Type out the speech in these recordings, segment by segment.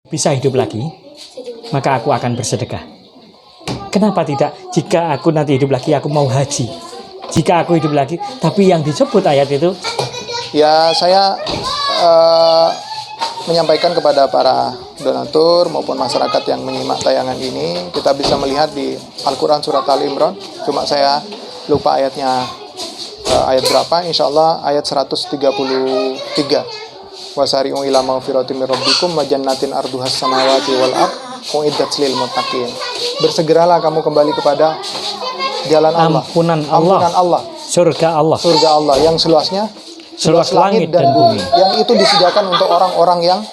bisa hidup lagi, maka aku akan bersedekah. Kenapa tidak? Jika aku nanti hidup lagi, aku mau haji. Jika aku hidup lagi, tapi yang disebut ayat itu, ya saya menyampaikan kepada para donatur maupun masyarakat yang menyimak tayangan ini, kita bisa melihat di Al-Quran surat Al-Imran, cuma saya lupa ayatnya, ayat berapa, insya Allah ayat 133. Wasari'u ila maghfiratin min rabbikum wa jannatin arduhas samawati wal ard uiddat lil muttaqin. Bersegeralah kamu kembali kepada jalan Allah, ampunan Allah, surga Allah yang seluasnya seluas langit dan bumi, yang itu disediakan untuk orang-orang yang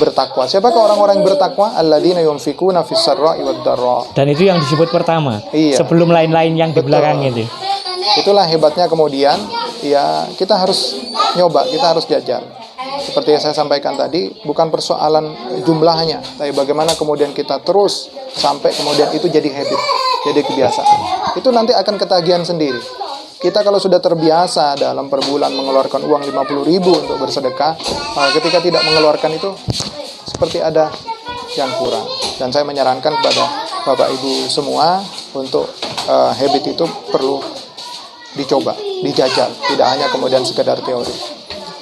bertakwa. Siapakah orang-orang yang bertakwa? Alladzina yunfikuna fis sarra'i wad dharra. Dan itu yang disebut pertama, sebelum lain-lain yang di belakang itu. Itulah hebatnya kemudian, ya kita harus nyoba, kita harus jajal. Seperti yang saya sampaikan tadi, bukan persoalan jumlahnya, tapi bagaimana kemudian kita terus sampai kemudian itu jadi habit, jadi kebiasaan. Itu nanti akan ketagihan sendiri. Kita kalau sudah terbiasa dalam per bulan mengeluarkan uang 50.000 untuk bersedekah, ketika tidak mengeluarkan itu seperti ada yang kurang. Dan saya menyarankan kepada Bapak Ibu semua untuk habit itu perlu dicoba, dijajal, tidak hanya kemudian sekedar teori.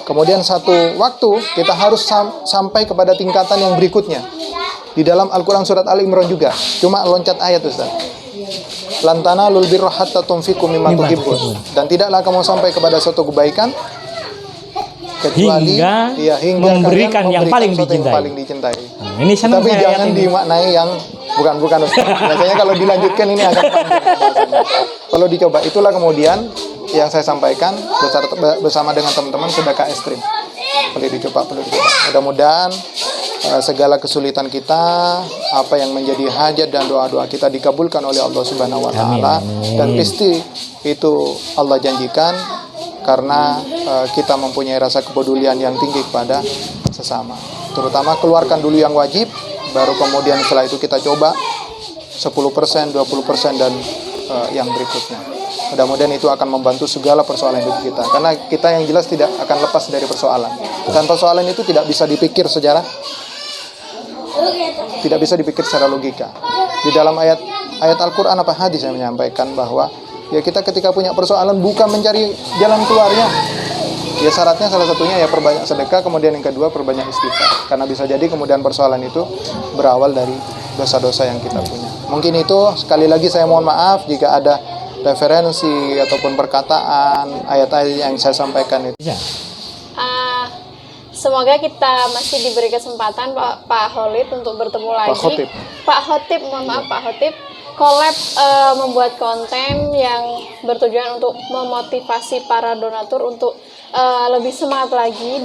Kemudian satu waktu kita harus sampai kepada tingkatan yang berikutnya. Di dalam Al-Quran surat Al-Imran juga, cuma loncat ayat Ustaz. Lan tanalul birra hatta tunfiqu mimma tuhibbun. Dan tidaklah kamu sampai kepada suatu kebaikan kecuali hingga memberikan yang paling dicintai. Ini tapi jangan dimaknai yang bukan Ustaz. Biasanya kalau dilanjutkan ini akan panjang. Kalau dicoba, itulah kemudian yang saya sampaikan bersama dengan teman-teman sedekah ekstrim. Perlu dicoba. Mudah-mudahan segala kesulitan kita, apa yang menjadi hajat dan doa-doa kita dikabulkan oleh Allah Subhanahu wa taala. Dan pasti itu Allah janjikan karena kita mempunyai rasa kepedulian yang tinggi kepada sesama. Terutama keluarkan dulu yang wajib, baru kemudian setelah itu kita coba 10%, 20% dan yang berikutnya. Mudah-mudahan itu akan membantu segala persoalan hidup kita. Karena kita yang jelas tidak akan lepas dari persoalan. Dan persoalan itu tidak bisa dipikir secara logika. Di dalam ayat Al-Quran apa hadis saya menyampaikan bahwa ya kita ketika punya persoalan bukan mencari jalan keluarnya. Ya syaratnya salah satunya ya perbanyak sedekah, kemudian yang kedua perbanyak istighfar. Karena bisa jadi kemudian persoalan itu berawal dari dosa-dosa yang kita punya. Mungkin itu, sekali lagi saya mohon maaf jika ada referensi ataupun perkataan ayat-ayat yang saya sampaikan itu. Semoga kita masih diberi kesempatan Pak Khalid untuk bertemu lagi. Pak Khotib, mohon maaf Pak Khotib, collab membuat konten yang bertujuan untuk memotivasi para donatur untuk lebih semangat lagi.